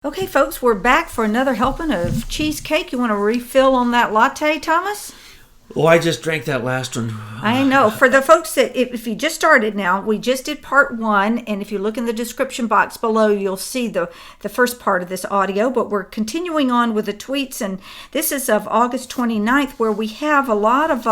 Okay, folks, we're back for another helping of cheesecake. You want to refill on that latte, Thomas? Oh, I just drank that last one. I know. For the folks that, if you just started now, we just did part one, and if you look in the description box below, you'll see the first part of this audio, but we're continuing on with the tweets, and this is of August 29th, where we have a lot of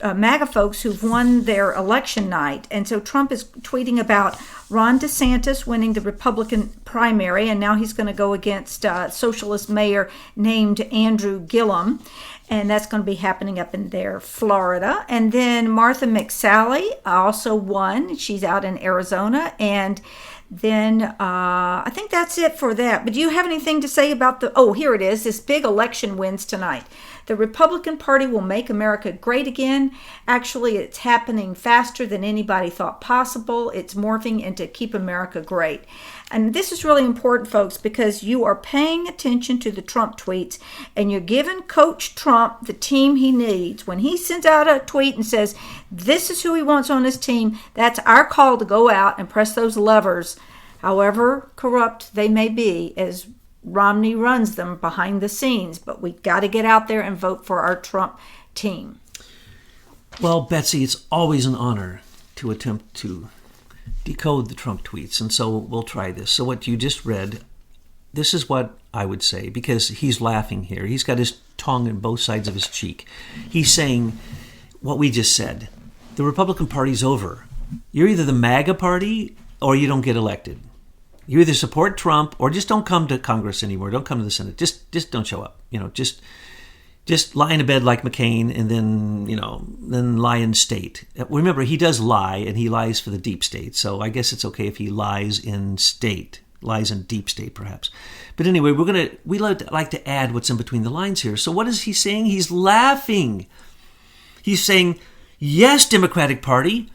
MAGA folks who've won their election night. And so Trump is tweeting about Ron DeSantis winning the Republican primary, and now he's going to go against socialist mayor named Andrew Gillum. And that's going to be happening up in there, Florida. And then Martha McSally also won. She's out in Arizona. And then I think that's it for that. But do you have anything to say about here it is, this big election wins tonight. The Republican Party will make America great again. Actually, it's happening faster than anybody thought possible. It's morphing into Keep America Great. And this is really important, folks, because you are paying attention to the Trump tweets and you're giving Coach Trump the team he needs. When he sends out a tweet and says, this is who he wants on his team, that's our call to go out and press those levers, however corrupt they may be, as Romney runs them behind the scenes. But we've got to get out there and vote for our Trump team. Well, Betsy, it's always an honor to attempt to decode the Trump tweets, and so we'll try this. So what you just read, this is what I would say, because he's laughing here. He's got his tongue in both sides of his cheek. He's saying what we just said. The Republican Party's over. You're either the MAGA party or you don't get elected. You either support Trump or just don't come to Congress anymore. Don't come to the Senate. Just don't show up. Just lie in a bed like McCain and then lie in state. Remember, he does lie, and he lies for the deep state. So I guess it's okay if he lies in state, lies in deep state perhaps. But anyway, we like to add what's in between the lines here. So what is he saying? He's laughing. He's saying, yes, Democratic Party,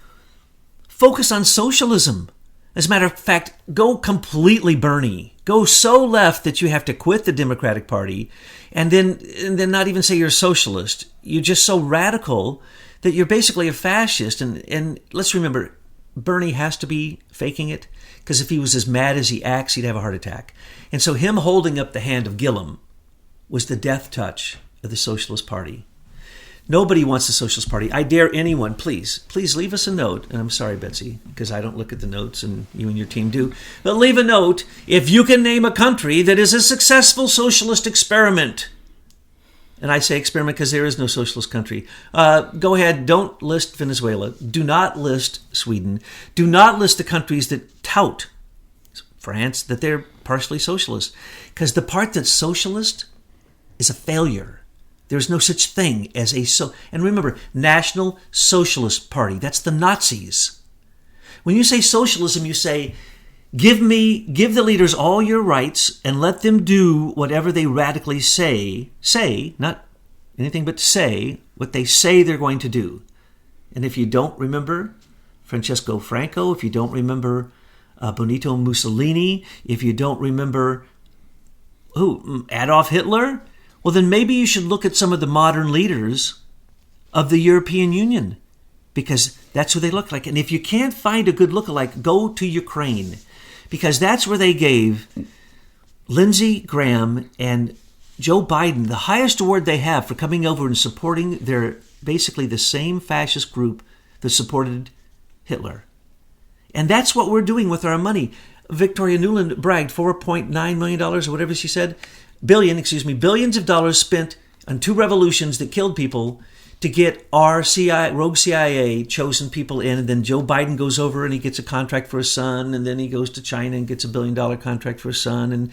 focus on socialism. As a matter of fact, go completely Bernie. Go so left that you have to quit the Democratic Party and then not even say you're a socialist. You're just so radical that you're basically a fascist. And let's remember, Bernie has to be faking it, because if he was as mad as he acts, he'd have a heart attack. And so him holding up the hand of Gillum was the death touch of the Socialist Party. Nobody wants the Socialist Party. I dare anyone, please leave us a note. And I'm sorry, Betsy, because I don't look at the notes and you and your team do. But leave a note if you can name a country that is a successful socialist experiment. And I say experiment because there is no socialist country. Go ahead, don't list Venezuela. Do not list Sweden. Do not list the countries that tout, France, that they're partially socialist. Because the part that's socialist is a failure. There's no such thing as and remember, National Socialist Party. That's the Nazis. When you say socialism, you say, give the leaders all your rights and let them do whatever they radically say, not anything but say what they say they're going to do. And if you don't remember Francesco Franco, if you don't remember Benito Mussolini, if you don't remember Adolf Hitler, well, then maybe you should look at some of the modern leaders of the European Union, because that's who they look like. And if you can't find a good lookalike, go to Ukraine, because that's where they gave Lindsey Graham and Joe Biden the highest award they have for coming over and supporting their basically the same fascist group that supported Hitler. And that's what we're doing with our money. Victoria Nuland bragged $4.9 million or whatever she said. Billions of dollars spent on two revolutions that killed people to get our rogue CIA chosen people in. And then Joe Biden goes over and he gets a contract for his son. And then he goes to China and gets $1 billion contract for his son. And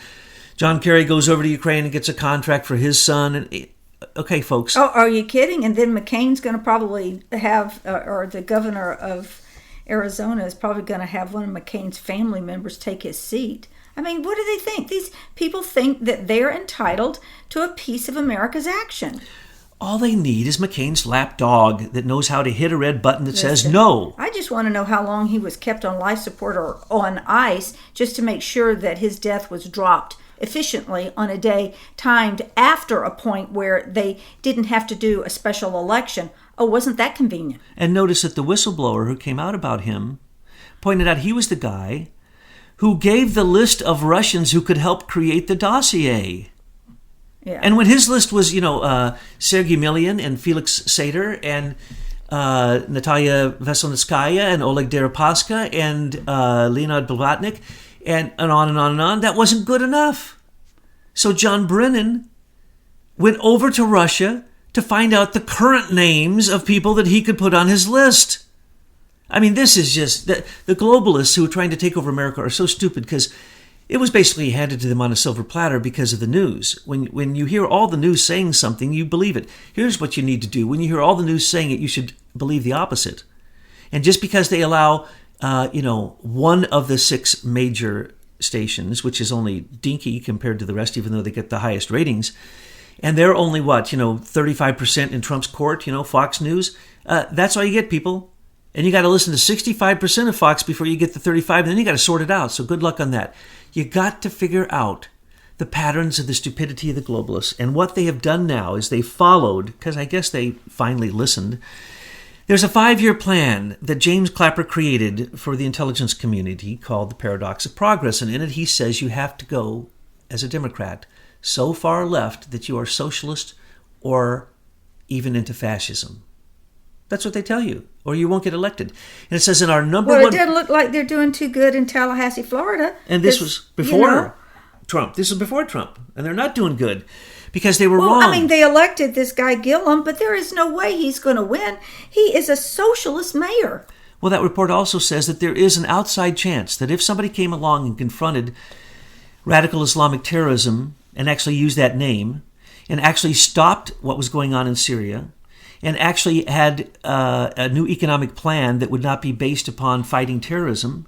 John Kerry goes over to Ukraine and gets a contract for his son. And okay, folks. Oh, are you kidding? And then McCain's going to probably have, or the governor of Arizona is probably going to have one of McCain's family members take his seat. I mean, what do they think? These people think that they're entitled to a piece of America's action. All they need is McCain's lapdog that knows how to hit a red button that says no. I just want to know how long he was kept on life support or on ice just to make sure that his death was dropped efficiently on a day timed after a point where they didn't have to do a special election. Oh, wasn't that convenient? And notice that the whistleblower who came out about him pointed out he was the guy who gave the list of Russians who could help create the dossier. Yeah. And when his list was, Sergei Milian and Felix Sater and Natalia Veselnitskaya and Oleg Deripaska and Leonid Blavatnik and on and on and on, that wasn't good enough. So John Brennan went over to Russia to find out the current names of people that he could put on his list. I mean, this is just... The globalists who are trying to take over America are so stupid because it was basically handed to them on a silver platter because of the news. When you hear all the news saying something, you believe it. Here's what you need to do. When you hear all the news saying it, you should believe the opposite. And just because they allow, one of the 6 major stations, which is only dinky compared to the rest, even though they get the highest ratings, and they're only, 35% in Trump's court, Fox News. That's all you get, people. And you got to listen to 65% of Fox before you get the 35, and then you got to sort it out. So good luck on that. You got to figure out the patterns of the stupidity of the globalists. And what they have done now is they followed, because I guess they finally listened. There's a 5-year plan that James Clapper created for the intelligence community called the Paradox of Progress. And in it, he says you have to go, as a Democrat, so far left that you are socialist or even into fascism. That's what they tell you, or you won't get elected. And it says in our number one... Well, it doesn't look like they're doing too good in Tallahassee, Florida. And this was before Trump. This is before Trump. And they're not doing good because they were wrong. I mean, they elected this guy Gillum, but there is no way he's going to win. He is a socialist mayor. Well, that report also says that there is an outside chance that if somebody came along and confronted radical Islamic terrorism and actually used that name and actually stopped what was going on in Syria and actually had a new economic plan that would not be based upon fighting terrorism,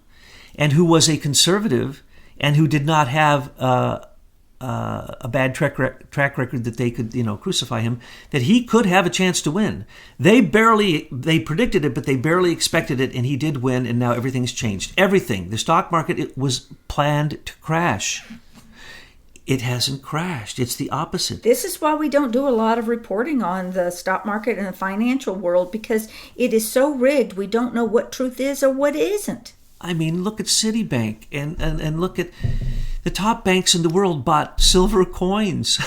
and who was a conservative and who did not have a bad track record that they could, crucify him, that he could have a chance to win. They predicted it, but they barely expected it, and he did win, and now everything's changed. Everything. The stock market, it was planned to crash. It hasn't crashed. It's the opposite. This is why we don't do a lot of reporting on the stock market and the financial world, because it is so rigged. We don't know what truth is or what isn't. I mean, look at Citibank and look at the top banks in the world bought silver coins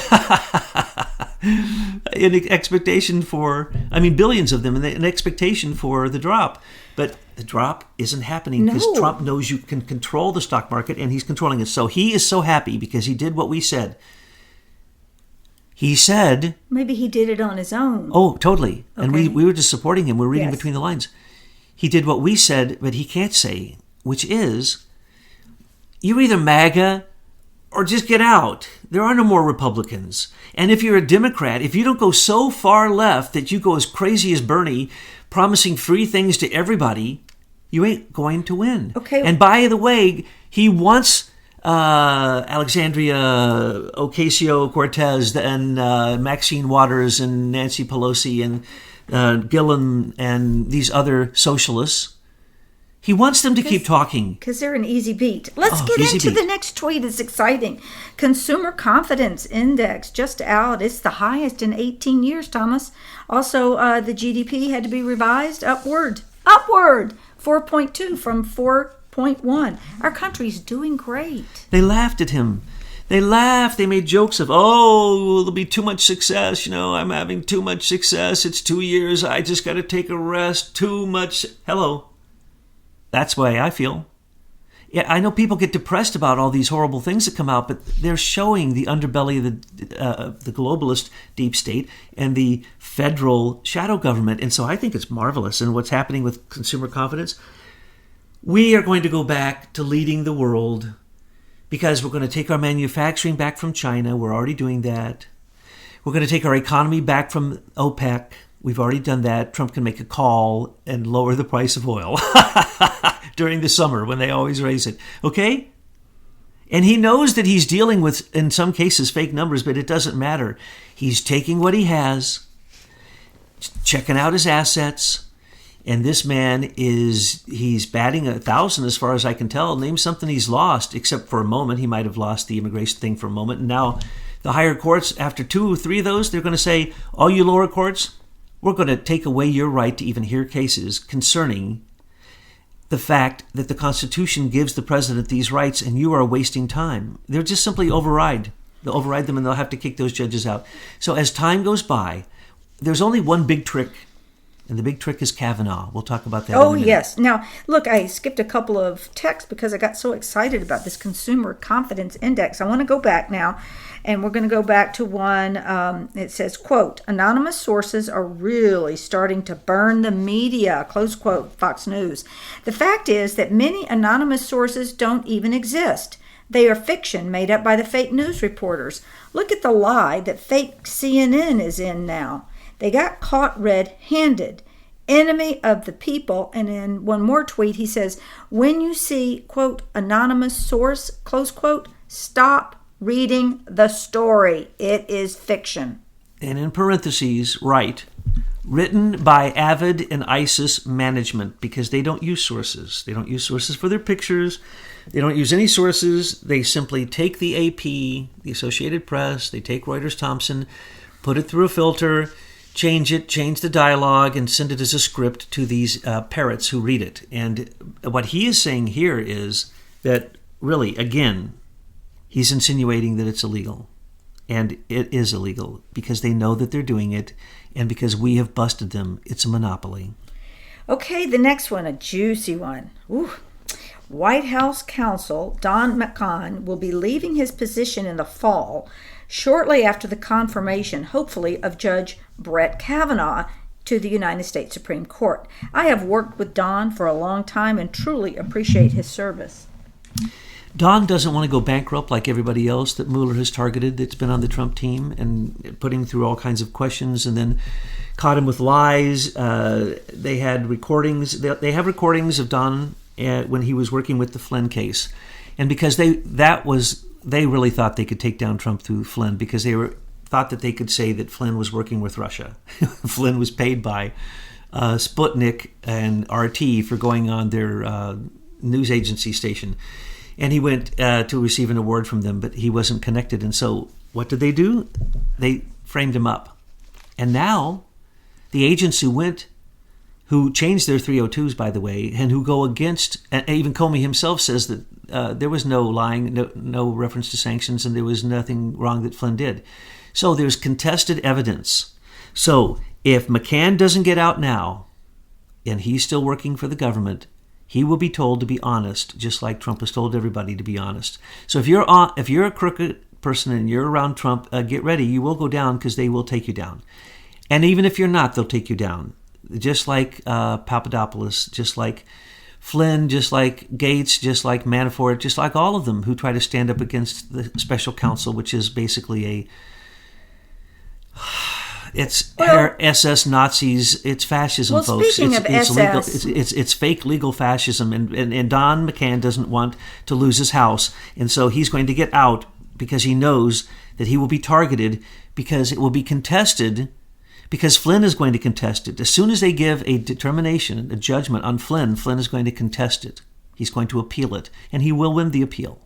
in expectation for, billions of them, in expectation for the drop. But the drop isn't happening because Trump knows you can control the stock market, and he's controlling it. So he is so happy because he did what we said. He said... Maybe he did it on his own. Oh, totally. Okay. And we were just supporting him. We're reading Yes. between the lines. He did what we said, but he can't say, which is, you're either MAGA or just get out. There are no more Republicans. And if you're a Democrat, if you don't go so far left that you go as crazy as Bernie, promising free things to everybody, you ain't going to win. Okay. And by the way, he wants Alexandria Ocasio-Cortez and Maxine Waters and Nancy Pelosi and Gillen and these other socialists. He wants them to keep talking. Because they're an easy beat. Let's get into the next tweet. It's exciting. Consumer Confidence Index just out. It's the highest in 18 years, Thomas. Also, the GDP had to be revised upward. 4.2 from 4.1. Our country's doing great. They laughed at him. They laughed. They made jokes of, there'll be too much success. I'm having too much success. It's 2 years. I just got to take a rest. Too much. Hello. That's the way I feel. Yeah, I know people get depressed about all these horrible things that come out, but they're showing the underbelly of the globalist deep state and the federal shadow government. And so I think it's marvelous. And what's happening with consumer confidence, we are going to go back to leading the world because we're going to take our manufacturing back from China. We're already doing that. We're going to take our economy back from OPEC. We've already done that. Trump can make a call and lower the price of oil during the summer when they always raise it. Okay? And he knows that he's dealing with, in some cases, fake numbers, but it doesn't matter. He's taking what he has, checking out his assets, and this man he's batting 1,000 as far as I can tell. Name something he's lost, except for a moment. He might have lost the immigration thing for a moment. And now the higher courts, after 2 or 3 of those, they're going to say, all you lower courts, we're going to take away your right to even hear cases concerning the fact that the Constitution gives the president these rights and you are wasting time. They'll just simply override. They'll override them and they'll have to kick those judges out. So as time goes by, there's only one big trick, and the big trick is Kavanaugh. We'll talk about that in a minute. Yes. Now, look, I skipped a couple of texts because I got so excited about this Consumer Confidence Index. I want to go back now, and we're going to go back to one. It says, quote, anonymous sources are really starting to burn the media, close quote, Fox News. The fact is that many anonymous sources don't even exist. They are fiction made up by the fake news reporters. Look at the lie that fake CNN is in now. They got caught red-handed. Enemy of the people. And in one more tweet, he says, when you see, quote, anonymous source, close quote, stop reading the story. It is fiction. And in parentheses, write, written by Avid and ISIS management, because they don't use sources. They don't use sources for their pictures. They don't use any sources. They simply take the AP, the Associated Press, they take Reuters Thompson, put it through a filter, change the dialogue, and send it as a script to these parrots who read it. And what he is saying here is that, really, again, he's insinuating that it's illegal. And it is illegal because they know that they're doing it, and because we have busted them. It's a monopoly. Okay, the next one, a juicy one. Ooh. White House counsel Don McCahon will be leaving his position in the fall, shortly after the confirmation, hopefully, of Judge Brett Kavanaugh to the United States Supreme Court. I have worked with Don for a long time and truly appreciate his service. Don doesn't want to go bankrupt like everybody else that Mueller has targeted that's been on the Trump team and putting through all kinds of questions and then caught him with lies. They had recordings. They have recordings of Don when he was working with the Flynn case. And because they really thought they could take down Trump through Flynn because they thought that they could say that Flynn was working with Russia. Flynn was paid by Sputnik and RT for going on their news agency station. And he went to receive an award from them, but he wasn't connected. And so what did they do? They framed him up. And now the agents who changed their 302s, by the way, and who go against, and even Comey himself says that there was no lying, no reference to sanctions, and there was nothing wrong that Flynn did. So there's contested evidence. So if McCann doesn't get out now, and he's still working for the government, he will be told to be honest, just like Trump has told everybody to be honest. So if you're a crooked person and you're around Trump, get ready. You will go down because they will take you down. And even if you're not, they'll take you down. Just like Papadopoulos, just like Flynn, just like Gates, just like Manafort, just like all of them who try to stand up against the special counsel, which is basically it's SS Nazis. It's fascism, well, folks. Speaking of SS, it's fake legal fascism, and Don McCann doesn't want to lose his house, and so he's going to get out because he knows that he will be targeted because it will be contested. Because Flynn is going to contest it. As soon as they give a determination, a judgment on Flynn, Flynn is going to contest it. He's going to appeal it, and he will win the appeal.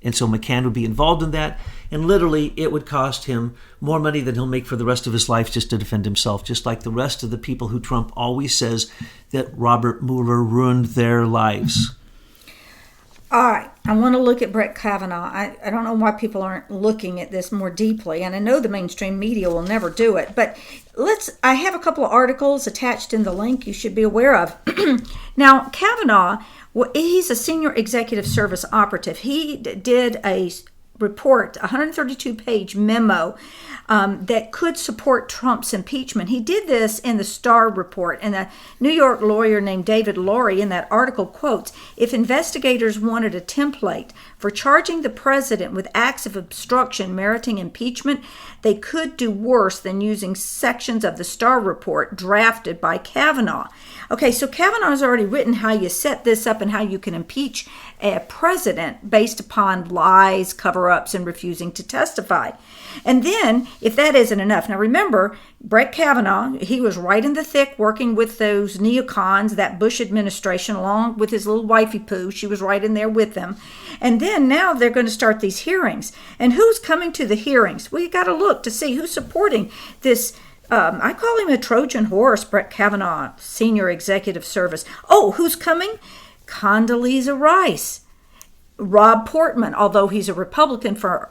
And so McCann would be involved in that, and literally it would cost him more money than he'll make for the rest of his life just to defend himself, just like the rest of the people who Trump always says that Robert Mueller ruined their lives. All right, I want to look at Brett Kavanaugh. I don't know why people aren't looking at this more deeply, and I know the mainstream media will never do it, but I have a couple of articles attached in the link you should be aware of. Now, Kavanaugh, he's a senior executive service operative. He did a report, a 132-page memo that could support Trump's impeachment. He did this in the Starr report, and a New York lawyer named David Laurie in that article quotes, if investigators wanted a template for charging the president with acts of obstruction meriting impeachment, they could do worse than using sections of the Starr report drafted by Kavanaugh. Okay, so Kavanaugh's already written how you set this up and how you can impeach a president based upon lies, cover-ups, and refusing to testify. And then, if that isn't enough, now remember, Brett Kavanaugh, he was right in the thick working with those neocons, that Bush administration, along with his little wifey poo. She was right in there with them. And then now they're going to start these hearings. And who's coming to the hearings? Well, you got to look to see who's supporting this. I call him a Trojan horse, Brett Kavanaugh, Senior Executive Service. Oh, who's coming? Condoleezza Rice, Rob Portman, although he's a Republican from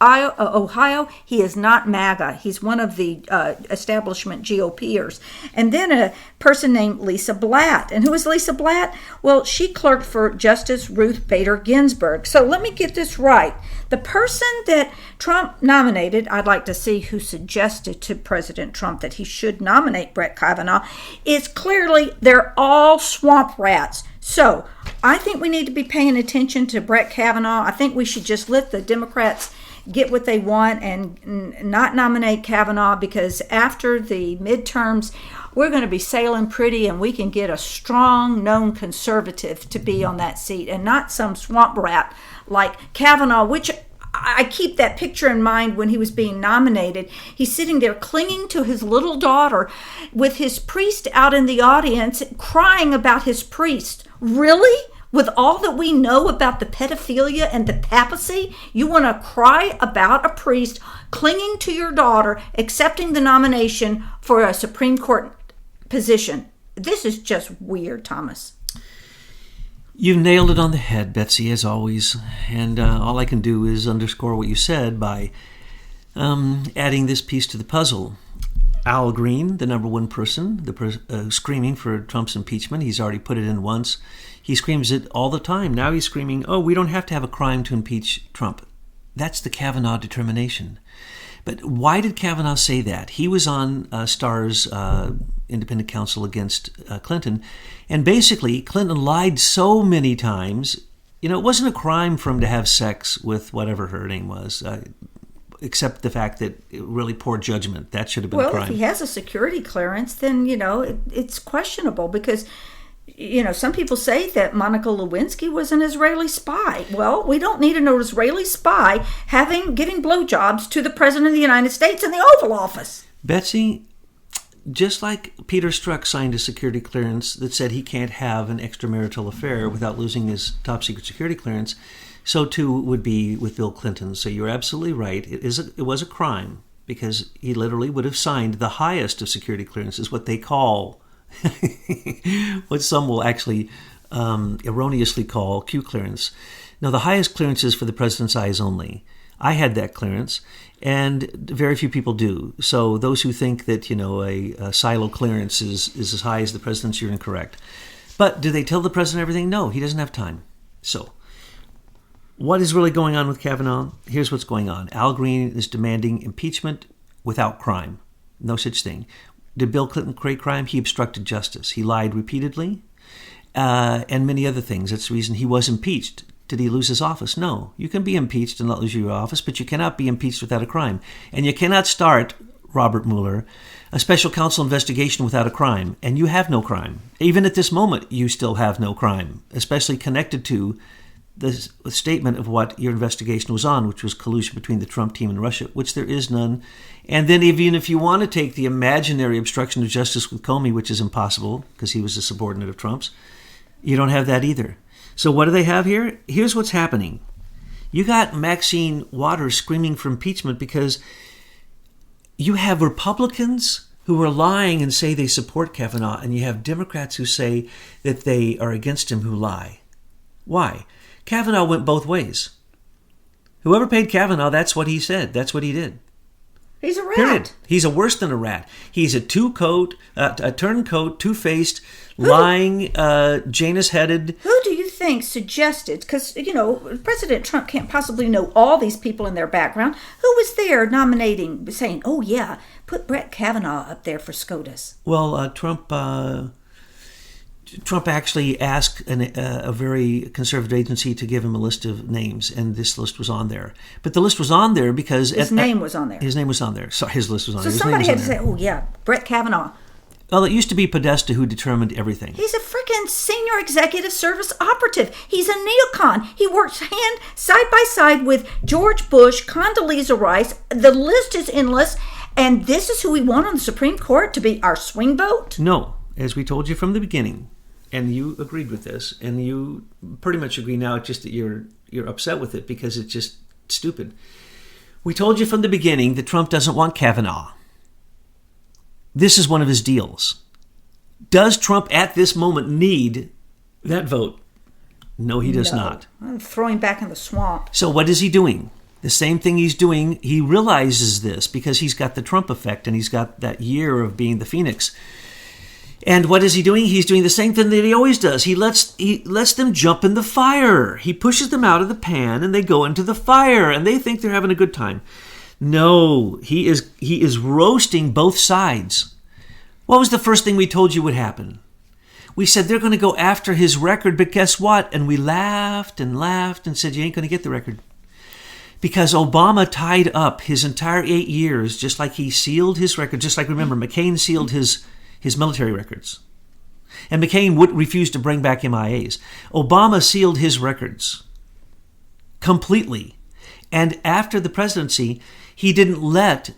Ohio, he is not MAGA. He's one of the establishment GOPers. And then a person named Lisa Blatt. And who is Lisa Blatt? Well, she clerked for Justice Ruth Bader Ginsburg. So let me get this right. The person that Trump nominated, I'd like to see who suggested to President Trump that he should nominate Brett Kavanaugh, is clearly, they're all swamp rats. So I think we need to be paying attention to Brett Kavanaugh. I think we should just let the Democrats get what they want and not nominate Kavanaugh, because after the midterms, we're going to be sailing pretty and we can get a strong, known conservative to be on that seat and not some swamp rat like Kavanaugh, which I keep that picture in mind when he was being nominated. He's sitting there clinging to his little daughter with his priest out in the audience crying about his priest. Really? With all that we know about the pedophilia and the papacy, you want to cry about a priest clinging to your daughter, accepting the nomination for a Supreme Court position. This is just weird, Thomas. You've nailed it on the head, Betsy, as always. And all I can do is underscore what you said by adding this piece to the puzzle. Al Green, the number one person, screaming for Trump's impeachment. He's already put it in once. He screams it all the time. Now he's screaming, oh, we don't have to have a crime to impeach Trump. That's the Kavanaugh determination. But why did Kavanaugh say that? He was on Starr's independent counsel against Clinton. And basically, Clinton lied so many times. You know, it wasn't a crime for him to have sex with whatever her name was, except the fact that really poor judgment. That should have been a crime. Well, if he has a security clearance, then, it's questionable because, some people say that Monica Lewinsky was an Israeli spy. Well, we don't need an Israeli spy giving blowjobs to the President of the United States in the Oval Office. Betsy, just like Peter Strzok signed a security clearance that said he can't have an extramarital affair without losing his top secret security clearance, so too would be with Bill Clinton. So you're absolutely right. It was a crime because he literally would have signed the highest of security clearances, what they call, what some will actually erroneously call Q clearance. Now, the highest clearance is for the president's eyes only. I had that clearance, and very few people do. So those who think that, a silo clearance is as high as the president's, you're incorrect. But do they tell the president everything? No, he doesn't have time. So what is really going on with Kavanaugh? Here's what's going on. Al Green is demanding impeachment without crime. No such thing. Did Bill Clinton create crime? He obstructed justice. He lied repeatedly, and many other things. That's the reason he was impeached. Did he lose his office? No. You can be impeached and not lose your office, but you cannot be impeached without a crime. And you cannot start, Robert Mueller, a special counsel investigation without a crime. And you have no crime. Even at this moment, you still have no crime, especially connected to the statement of what your investigation was on, which was collusion between the Trump team and Russia, which there is none. And then even if you want to take the imaginary obstruction of justice with Comey, which is impossible because he was a subordinate of Trump's, you don't have that either. So what do they have here? Here's what's happening. You got Maxine Waters screaming for impeachment because you have Republicans who are lying and say they support Kavanaugh, and you have Democrats who say that they are against him who lie. Why? Kavanaugh went both ways. Whoever paid Kavanaugh, that's what he said. That's what he did. He's a rat. Period. He's a worse than a rat. He's a turncoat, two-faced, lying, Janus-headed. Who do you think suggested? Because, President Trump can't possibly know all these people in their background. Who was there nominating, saying, oh, yeah, put Brett Kavanaugh up there for SCOTUS? Well, Trump actually asked a very conservative agency to give him a list of names, and this list was on there. But the list was on there because... His name was on there. His name was on there. Sorry, his list was on there. So somebody had to say, oh, yeah, Brett Kavanaugh. Well, it used to be Podesta who determined everything. He's a freaking senior executive service operative. He's a neocon. He works side by side with George Bush, Condoleezza Rice. The list is endless. And this is who we want on the Supreme Court to be our swing vote? No. As we told you from the beginning, and you agreed with this, and you pretty much agree now, it's just that you're upset with it because it's just stupid. We told you from the beginning that Trump doesn't want Kavanaugh. This is one of his deals. Does Trump at this moment need that vote? No, he does not. I'm throwing back in the swamp. So what is he doing? The same thing he's doing. He realizes this because he's got the Trump effect and he's got that year of being the Phoenix. And what is he doing? He's doing the same thing that he always does. He lets them jump in the fire. He pushes them out of the pan and they go into the fire and they think they're having a good time. No, he is roasting both sides. What was the first thing we told you would happen? We said they're going to go after his record, but guess what? And we laughed and said, you ain't going to get the record. Because Obama tied up his entire 8 years, just like he sealed his record, just like, remember, McCain sealed his military records. And McCain would refuse to bring back MIAs. Obama sealed his records completely. And after the presidency, he didn't let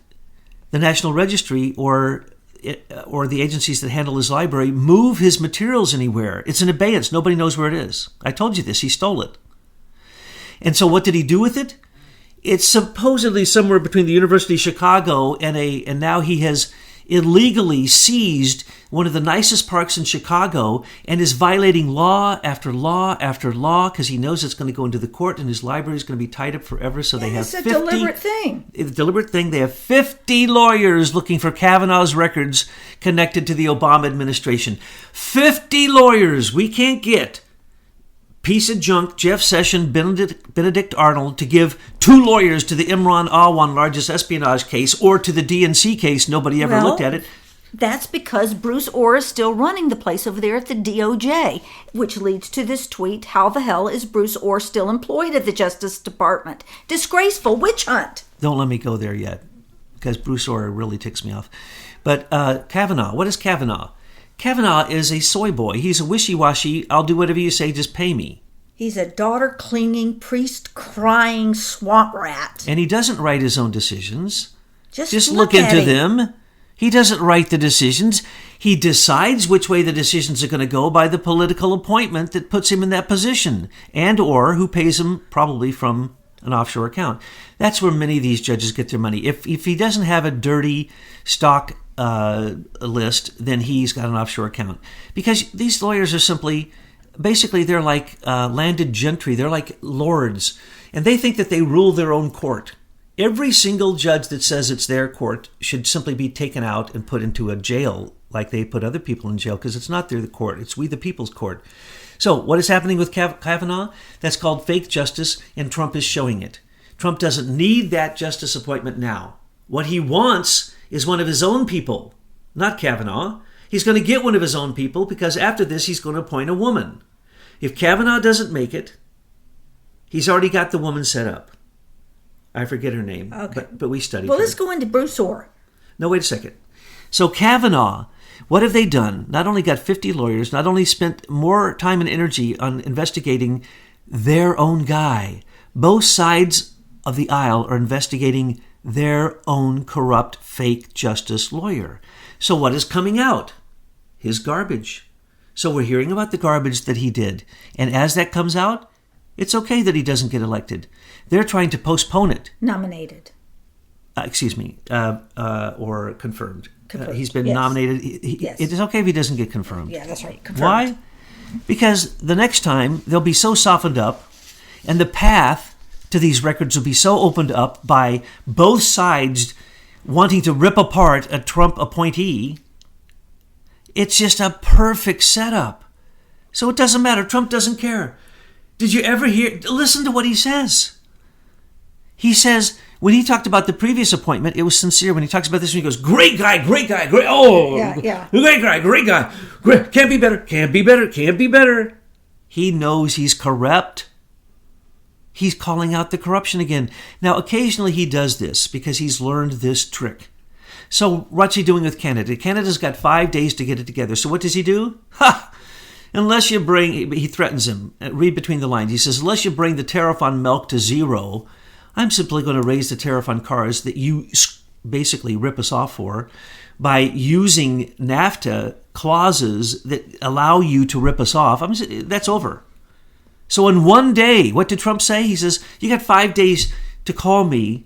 the National Registry or the agencies that handle his library move his materials anywhere. It's in abeyance. Nobody knows where it is. I told you this. He stole it. And so what did he do with it? It's supposedly somewhere between the University of Chicago and now he has illegally seized one of the nicest parks in Chicago and is violating law after law after law because he knows it's going to go into the court and his library is going to be tied up forever. So they have 50. It's a deliberate thing. It's a deliberate thing. They have 50 lawyers looking for Kavanaugh's records connected to the Obama administration. 50 lawyers. We can't get piece of junk Jeff Sessions, Benedict Arnold to give 2 lawyers to the Imran Awan largest espionage case or to the DNC case. Nobody ever looked at it. That's because Bruce Orr is still running the place over there at the DOJ, which leads to this tweet, how the hell is Bruce Orr still employed at the Justice Department? Disgraceful witch hunt. Don't let me go there yet, because Bruce Orr really ticks me off. But Kavanaugh, what is Kavanaugh? Kavanaugh is a soy boy. He's a wishy-washy, I'll do whatever you say, just pay me. He's a daughter-clinging, priest-crying swamp rat. And he doesn't write his own decisions. Just look into them. He doesn't write the decisions. He decides which way the decisions are going to go by the political appointment that puts him in that position, and or who pays him probably from an offshore account. That's where many of these judges get their money. If he doesn't have a dirty stock list, then he's got an offshore account. Because these lawyers are basically they're like landed gentry. They're like lords. And they think that they rule their own court. Every single judge that says it's their court should simply be taken out and put into a jail like they put other people in jail, because it's not their court. It's we the people's court. So what is happening with Kavanaugh? That's called fake justice, and Trump is showing it. Trump doesn't need that justice appointment now. What he wants is one of his own people, not Kavanaugh. He's going to get one of his own people because after this, he's going to appoint a woman. If Kavanaugh doesn't make it, he's already got the woman set up. I forget her name, okay. but we studied Well, her. let's go into Bruce Orr. No, wait a second. So Kavanaugh, what have they done? Not only got 50 lawyers, not only spent more time and energy on investigating their own guy. Both sides of the aisle are investigating their own corrupt, fake justice lawyer. So what is coming out? His garbage. So we're hearing about the garbage that he did. And as that comes out, it's okay that he doesn't get elected. They're trying to postpone it. Nominated. Or confirmed. He's been yes. nominated. Yes. It is okay if he doesn't get confirmed. Yeah, that's right. Confirmed. Why? Because the next time they'll be so softened up, and the path to these records will be so opened up by both sides wanting to rip apart a Trump appointee. It's just a perfect setup. So it doesn't matter. Trump doesn't care. Did you ever listen to what he says? He says, when he talked about the previous appointment, it was sincere. When he talks about this one, he goes, great guy, great, great guy, great, can't be better. He knows he's corrupt. He's calling out the corruption again. Now, occasionally he does this because he's learned this trick. So what's he doing with Canada? Canada's got 5 days to get it together. So what does he do? Unless you bring, he threatens him. Read between the lines. He says, unless you bring the tariff on milk to zero, I'm simply going to raise the tariff on cars that you basically rip us off for by using NAFTA clauses that allow you to rip us off. That's over. So in one day, what did Trump say? He says, you got 5 days to call me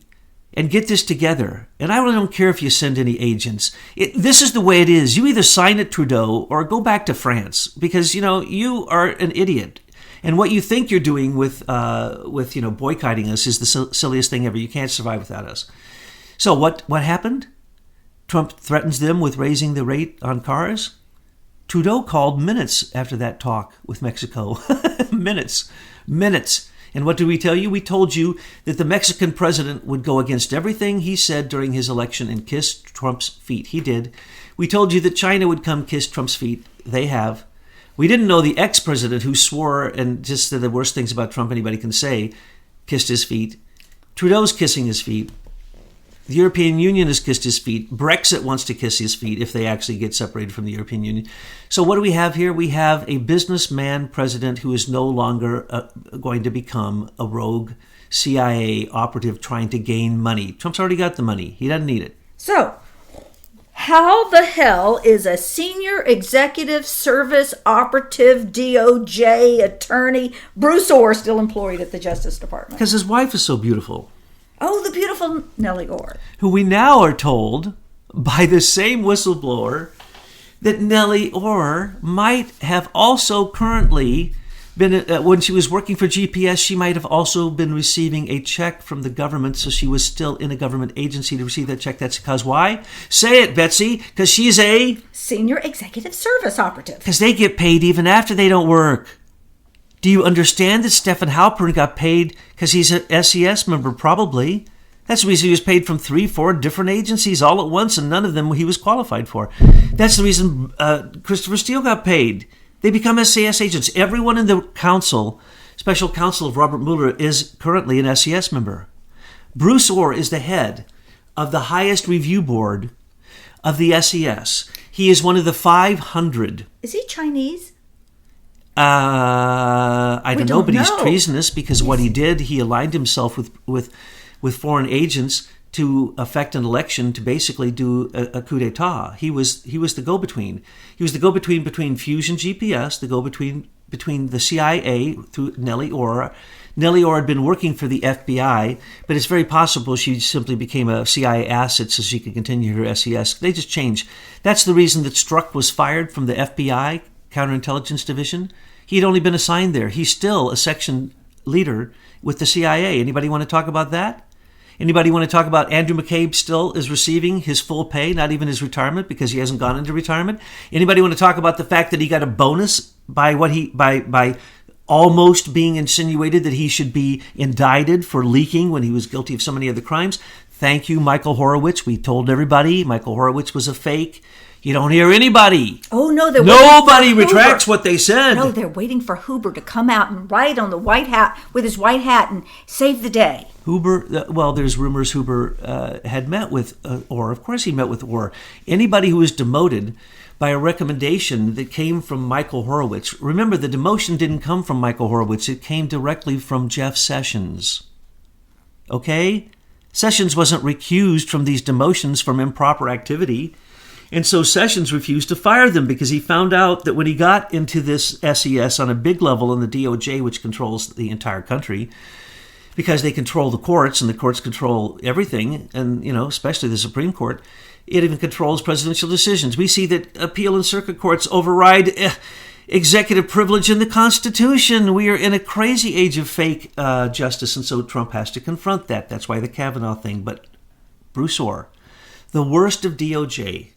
and get this together. And I really don't care if you send any agents. This is the way it is. You either sign it, Trudeau, or go back to France, because, you are an idiot. And what you think you're doing with boycotting us is the silliest thing ever. You can't survive without us. So what happened? Trump threatens them with raising the rate on cars. Trudeau called minutes after that talk with Mexico. Minutes. And what did we tell you? We told you that the Mexican president would go against everything he said during his election and kiss Trump's feet. He did. We told you that China would come kiss Trump's feet. They have. We didn't know the ex-president who swore and just said the worst things about Trump anybody can say kissed his feet. Trudeau's kissing his feet. The European Union has kissed his feet. Brexit wants to kiss his feet if they actually get separated from the European Union. So what do we have here? We have a businessman president who is no longer going to become a rogue CIA operative trying to gain money. Trump's already got the money. He doesn't need it. So, how the hell is a senior executive service operative DOJ attorney Bruce Orr still employed at the Justice Department? Because his wife is so beautiful. Oh, the beautiful Nellie Orr. Who we now are told by the same whistleblower that Nellie Orr might have also currently been, when she was working for GPS, she might have also been receiving a check from the government, so she was still in a government agency to receive that check. That's because why? Say it, Betsy, because she's a... Senior executive service operative. Because they get paid even after they don't work. Do you understand that Stephen Halpern got paid because he's an SES member? Probably. That's the reason he was paid from 3-4 different agencies all at once, and none of them he was qualified for. That's the reason Christopher Steele got paid. They become SES agents. Everyone in the council, special counsel of Robert Mueller, is currently an SES member. Bruce Orr is the head of the highest review board of the SES. He is one of the 500. Is he Chinese? I don't know, but he's treasonous because what he did, he aligned himself with foreign agents to affect an election to basically do a coup d'etat. He was the go-between. He was the go-between between Fusion GPS, the go-between between the CIA through Nellie Orr. Nellie Orr had been working for the FBI, but it's very possible she simply became a CIA asset so she could continue her SES. They just changed. That's the reason that Strzok was fired from the FBI Counterintelligence Division. He had only been assigned there. He's still a section leader with the CIA. Anybody want to talk about that? Anybody want to talk about Andrew McCabe still is receiving his full pay, not even his retirement, because he hasn't gone into retirement? Anybody want to talk about the fact that he got a bonus by by almost being insinuated that he should be indicted for leaking when he was guilty of so many other crimes? Thank you, Michael Horowitz. We told everybody Michael Horowitz was a fake. You don't hear anybody. Oh, no. Nobody retracts what they said. No, they're waiting for Huber to come out and ride on the white hat with his white hat and save the day. Huber, well, there's rumors Huber had met with Orr. Of course he met with Orr. Anybody who was demoted by a recommendation that came from Michael Horowitz. Remember, the demotion didn't come from Michael Horowitz. It came directly from Jeff Sessions. Okay? Sessions wasn't recused from these demotions from improper activity. And so Sessions refused to fire them because he found out that when he got into this SES on a big level in the DOJ, which controls the entire country, because they control the courts and the courts control everything, and, especially the Supreme Court, it even controls presidential decisions. We see that appeal and circuit courts override executive privilege in the Constitution. We are in a crazy age of fake justice, and so Trump has to confront that. That's why the Kavanaugh thing. But Bruce Orr, the worst of DOJ.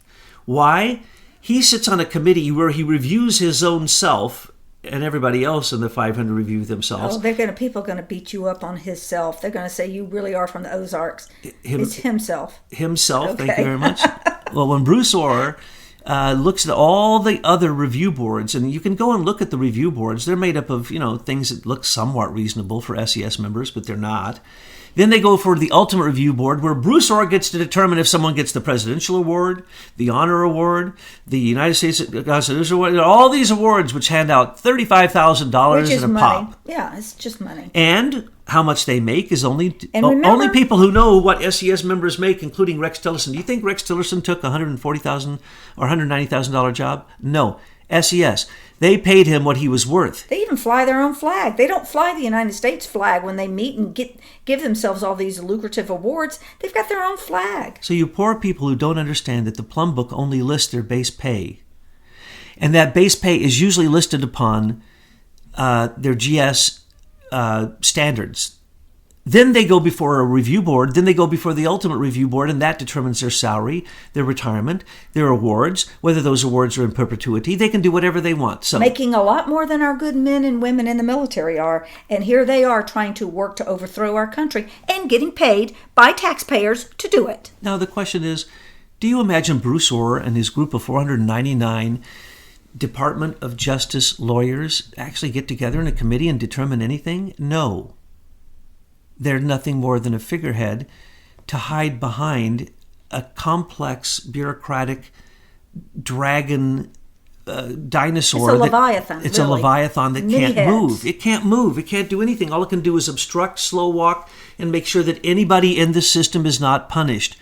Why? He sits on a committee where he reviews his own self, and everybody else in the 500 review themselves. Oh, people are going to beat you up on his self. They're going to say you really are from the Ozarks. It's himself. Himself, okay. Thank you very much. Well, when Bruce Orr looks at all the other review boards, and you can go and look at the review boards. They're made up of, things that look somewhat reasonable for SES members, but they're not. Then they go for the ultimate review board, where Bruce Orr gets to determine if someone gets the Presidential Award, the Honor Award, the United States Constitution Award, all these awards which hand out $35,000 in a money. pop. Yeah, it's just money. And how much they make is only remember, people who know what SES members make, including Rex Tillerson. Do you think Rex Tillerson took $140,000 or $190,000 job? No. SES. They paid him what he was worth. They even fly their own flag. They don't fly the United States flag when they meet and give themselves all these lucrative awards. They've got their own flag. So you poor people who don't understand that the Plum Book only lists their base pay, and that base pay is usually listed upon their GS standards. Then they go before a review board. Then they go before the ultimate review board, and that determines their salary, their retirement, their awards, whether those awards are in perpetuity. They can do whatever they want. So, making a lot more than our good men and women in the military are. And here they are trying to work to overthrow our country and getting paid by taxpayers to do it. Now the question is, do you imagine Bruce Orr and his group of 499 Department of Justice lawyers actually get together in a committee and determine anything? No. They're nothing more than a figurehead to hide behind a complex, bureaucratic dragon dinosaur. It's a leviathan. It's really. a leviathan that Many can't heads. move. It can't move. It can't do anything. All it can do is obstruct, slow walk, and make sure that anybody in the system is not punished.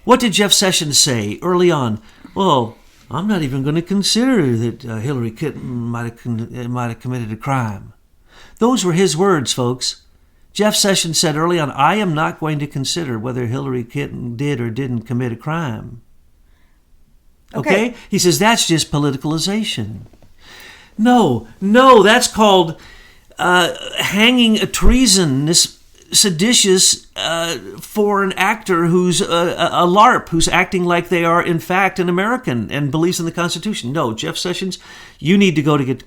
What did Jeff Sessions say early on? Well, I'm not even going to consider that Hillary Clinton might have committed a crime. Those were his words, folks. Jeff Sessions said early on, I am not going to consider whether Hillary Clinton did or didn't commit a crime. Okay? He says that's just politicalization. No, that's called hanging a treasonous, seditious foreign actor who's a LARP, who's acting like they are, in fact, an American and believes in the Constitution. No, Jeff Sessions, you need to go to get...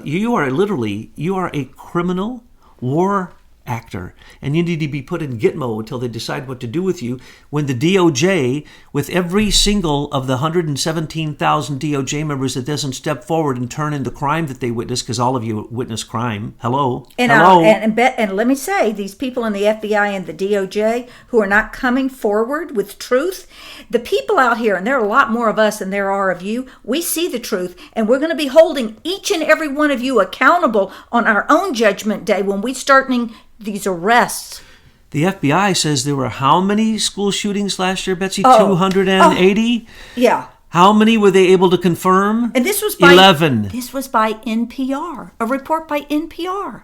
you are a criminal war actor, and you need to be put in Gitmo until they decide what to do with you. When the DOJ, with every single of the 117,000 DOJ members that doesn't step forward and turn in the crime that they witnessed, because all of you witness crime. Hello. And let me say, these people in the FBI and the DOJ who are not coming forward with truth, the people out here, and there are a lot more of us than there are of you, we see the truth, and we're going to be holding each and every one of you accountable on our own judgment day when we starting these arrests. The FBI says there were how many school shootings last year, Betsy? 280? Yeah. How many were they able to confirm? And this was by 11. This was by NPR, a report by NPR.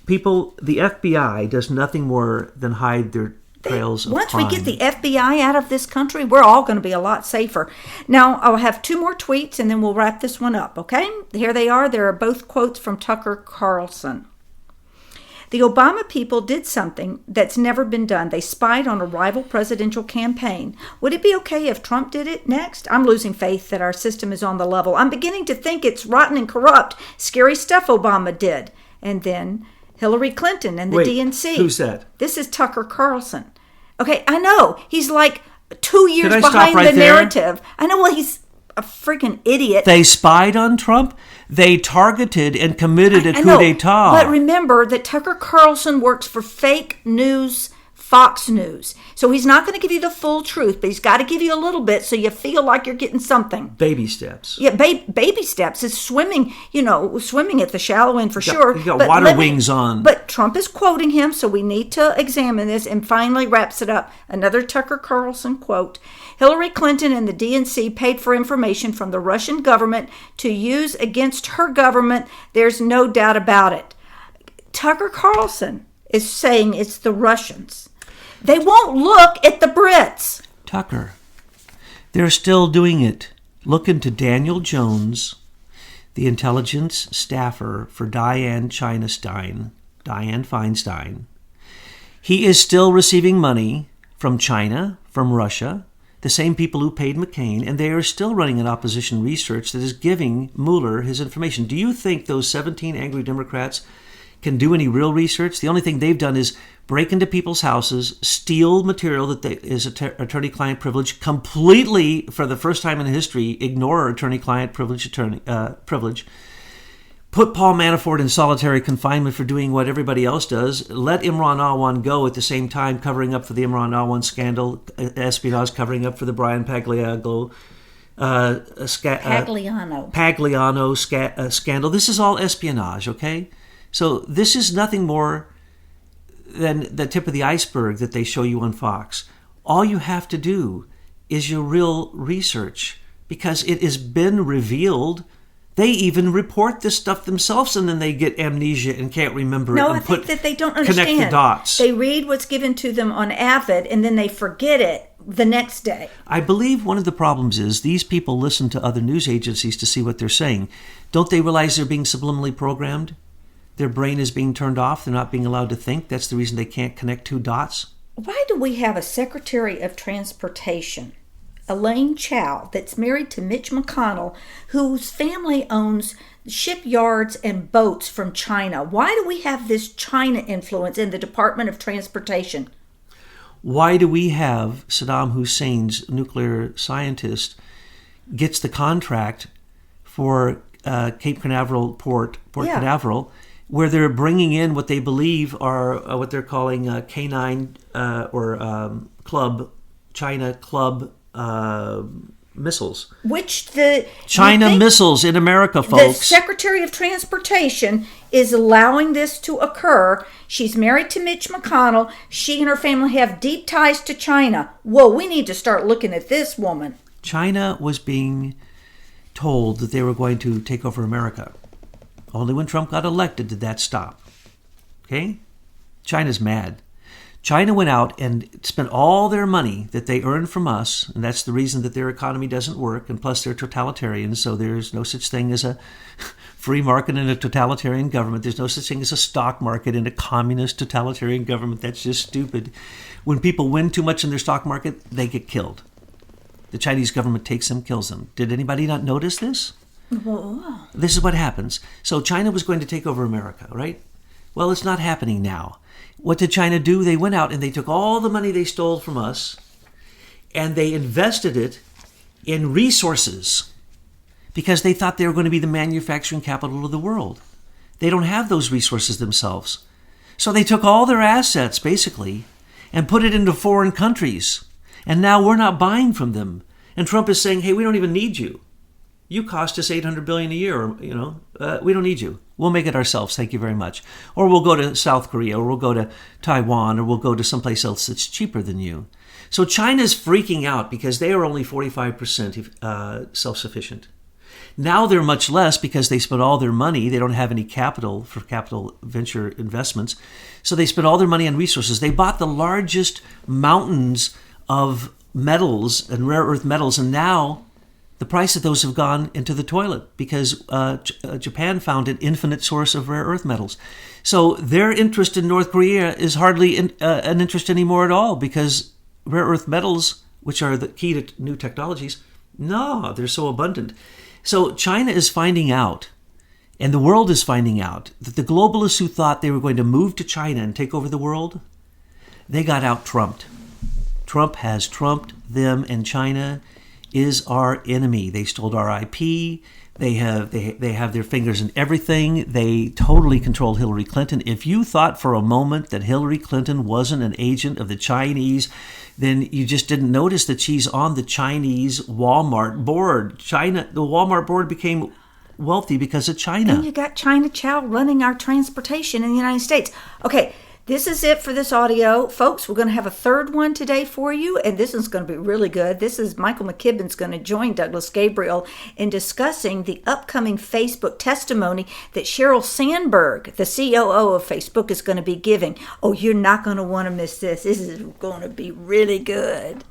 People, the FBI does nothing more than hide their trails of Once crime. we get the FBI out of this country, we're all going to be a lot safer. Now, I'll have two more tweets and then we'll wrap this one up, okay? Here they are. There are both quotes from Tucker Carlson. The Obama people did something that's never been done. They spied on a rival presidential campaign. Would it be okay if Trump did it next? I'm losing faith that our system is on the level. I'm beginning to think it's rotten and corrupt. Scary stuff Obama did. And then Hillary Clinton and the DNC. Who's that? This is Tucker Carlson. Okay, I know. He's like 2 years Can I stop behind right the there? narrative. I know, well, he's a freaking idiot. They spied on Trump? They targeted and committed a coup d'etat. But remember that Tucker Carlson works for fake news, Fox News. So he's not going to give you the full truth, but he's got to give you a little bit so you feel like you're getting something. Baby steps. Yeah, baby steps. It's swimming at the shallow end for sure. You got water wings on. But Trump is quoting him, so we need to examine this. And finally wraps it up. Another Tucker Carlson quote. Hillary Clinton and the DNC paid for information from the Russian government to use against her government. There's no doubt about it. Tucker Carlson is saying it's the Russians. They won't look at the Brits. Tucker, they're still doing it. Look into Daniel Jones, the intelligence staffer for Dianne Feinstein. He is still receiving money from China, from Russia, the same people who paid McCain, and they are still running an opposition research that is giving Mueller his information. Do you think those 17 angry Democrats can do any real research? The only thing they've done is break into people's houses, steal material that is attorney-client privilege, completely, for the first time in history, ignore attorney-client privilege, put Paul Manafort in solitary confinement for doing what everybody else does, let Imran Awan go at the same time covering up for the Imran Awan scandal, espionage, covering up for the Brian Pagliano scandal. This is all espionage, okay? So this is nothing more than the tip of the iceberg that they show you on Fox. All you have to do is your real research, because it has been revealed They even report this stuff themselves, and then they get amnesia and can't remember it. No, and I think that they don't understand. Connect the dots. They read what's given to them on Avid, and then they forget it the next day. I believe one of the problems is these people listen to other news agencies to see what they're saying. Don't they realize they're being subliminally programmed? Their brain is being turned off. They're not being allowed to think. That's the reason they can't connect two dots. Why do we have a Secretary of Transportation, Elaine Chao, that's married to Mitch McConnell, whose family owns shipyards and boats from China? Why do we have this China influence in the Department of Transportation? Why do we have Saddam Hussein's nuclear scientist gets the contract for Cape Canaveral Port Canaveral, where they're bringing in what they believe are what they're calling K9 or China Club missiles. Which the China missiles in America, folks. The Secretary of Transportation is allowing this to occur. She's married to Mitch McConnell. She and her family have deep ties to China. Whoa, we need to start looking at this woman. China was being told that they were going to take over America. Only when Trump got elected did that stop. Okay? China's mad. China went out and spent all their money that they earned from us, and that's the reason that their economy doesn't work, and plus they're totalitarians, so there's no such thing as a free market in a totalitarian government. There's no such thing as a stock market in a communist totalitarian government. That's just stupid. When people win too much in their stock market, they get killed. The Chinese government takes them, kills them. Did anybody not notice this? Whoa. This is what happens. So China was going to take over America, right? Well, it's not happening now. What did China do? They went out and they took all the money they stole from us and they invested it in resources because they thought they were going to be the manufacturing capital of the world. They don't have those resources themselves. So they took all their assets, basically, and put it into foreign countries. And now we're not buying from them. And Trump is saying, hey, we don't even need you. You cost us $800 billion a year, we don't need you. We'll make it ourselves, thank you very much. Or we'll go to South Korea, or we'll go to Taiwan, or we'll go to someplace else that's cheaper than you. So China's freaking out because they are only 45% self-sufficient. Now they're much less because they spent all their money. They don't have any capital for capital venture investments. So they spent all their money on resources. They bought the largest mountains of metals and rare earth metals, and now the price of those have gone into the toilet because Japan found an infinite source of rare earth metals. So their interest in North Korea is hardly an interest anymore at all because rare earth metals, which are the key to new technologies, no, they're so abundant. So China is finding out, and the world is finding out, that the globalists who thought they were going to move to China and take over the world, they got out-trumped. Trump has trumped them, and China is our enemy. They stole our IP. They have their fingers in everything. They totally control Hillary Clinton. If you thought for a moment that Hillary Clinton wasn't an agent of the Chinese, then you just didn't notice that she's on the Chinese Walmart board. The Walmart board became wealthy because of China. And you got China Chao running our transportation in the United States. Okay. This is it for this audio. Folks, we're going to have a third one today for you, and this is going to be really good. This is Michael McKibben's going to join Douglas Gabriel in discussing the upcoming Facebook testimony that Sheryl Sandberg, the COO of Facebook, is going to be giving. Oh, you're not going to want to miss this. This is going to be really good.